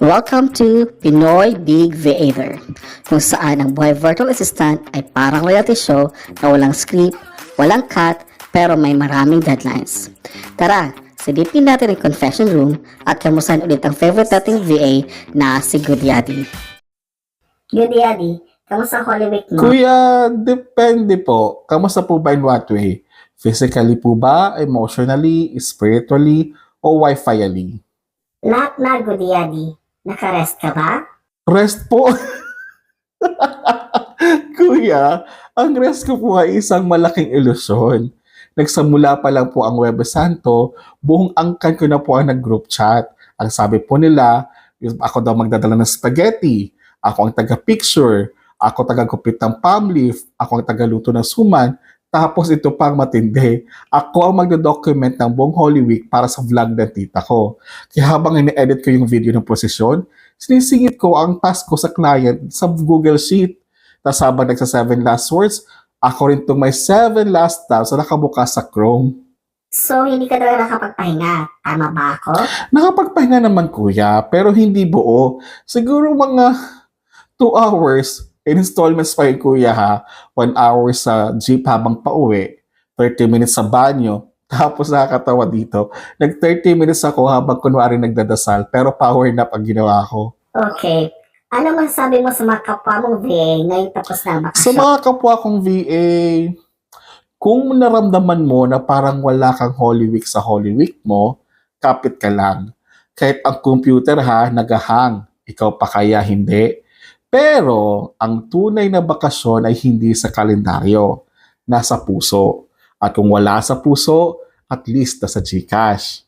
Welcome to Pinoy Big Theater, kung saan ang buhay virtual assistant ay parang reality show na walang script, walang cut, pero may maraming deadlines. Tara, silipin natin ang confession room at kamustahan ulit ang favorite nating VA na si Gudyadi. Gudyadi, kamusta ang Holy Week mo? Kuya, depende po. Kamusta po ba in what way? Physically po ba? Emotionally? Spiritually? O Wi-Fi-ally? Lahat na, Gudyadi. Naka-rest ka ba? Rest po? Kuya, ang rest ko po ay isang malaking ilusyon. Nagsamula pa lang po ang Webes Santo, buong angkan ko na po ang nag-group chat. Ang sabi po nila, ako daw magdadala ng spaghetti, ako ang taga-picture, ako taga-gupit ng palm leaf, ako ang taga-luto ng suman, tapos ito pang matindi. Ako ang magdo-document ng buong Holy Week para sa vlog ng tita ko. Kaya habang ine-edit ko yung video ng prosesyon, sinisingit ko ang task ko sa client sa Google Sheet. Tapos habang nagsa 7 last words, ako rin itong may 7 last tabs na nakabukas sa Chrome. So, hindi ka talaga nakapagpahinga. Tama ba ako? Nakapagpahinga naman kuya, pero hindi buo. Siguro mga 2 hours. Installments pa yun kuya ha. 1 hour sa jeep habang pauwi. 30 minutes sa banyo. Tapos nakakatawa dito. Nag 30 minutes ako habang kunwari nagdadasal. Pero power nap ang ginawa ko. Okay. Ano masasabi mo sa mga kapwa mong VA ngayong tapos na ang Sa bakasyon? mga kapwa kong VA, kung naramdaman mo na parang wala kang Holy Week sa Holy Week mo, kapit ka lang. Kahit ang computer ha, nagahang. Ikaw pa kaya hindi. Pero ang tunay na bakasyon ay hindi sa kalendaryo, nasa puso. At kung wala sa puso, at least nasa GCash.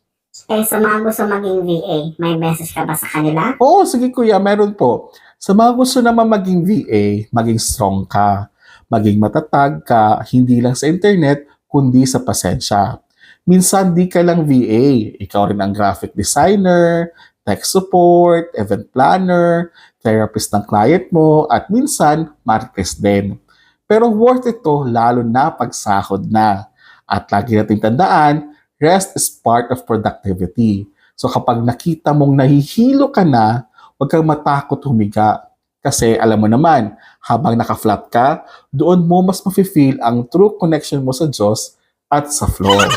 Eh, sa mga gusto maging VA, may message ka ba sa kanila? Oo, sige kuya, meron po. Sa mga gusto naman maging VA, maging strong ka. Maging matatag ka, hindi lang sa internet, kundi sa pasensya. Minsan di ka lang VA, ikaw rin ang graphic designer, tech support, event planner, therapist ng client mo, at minsan, marites din. Pero worth ito lalo na pag sahod na. At lagi nating tandaan, rest is part of productivity. So kapag nakita mong nahihilo ka na, huwag kang matakot humiga. Kasi alam mo naman, habang naka-flat ka, doon mo mas mafe-feel ang true connection mo sa Diyos at sa floor.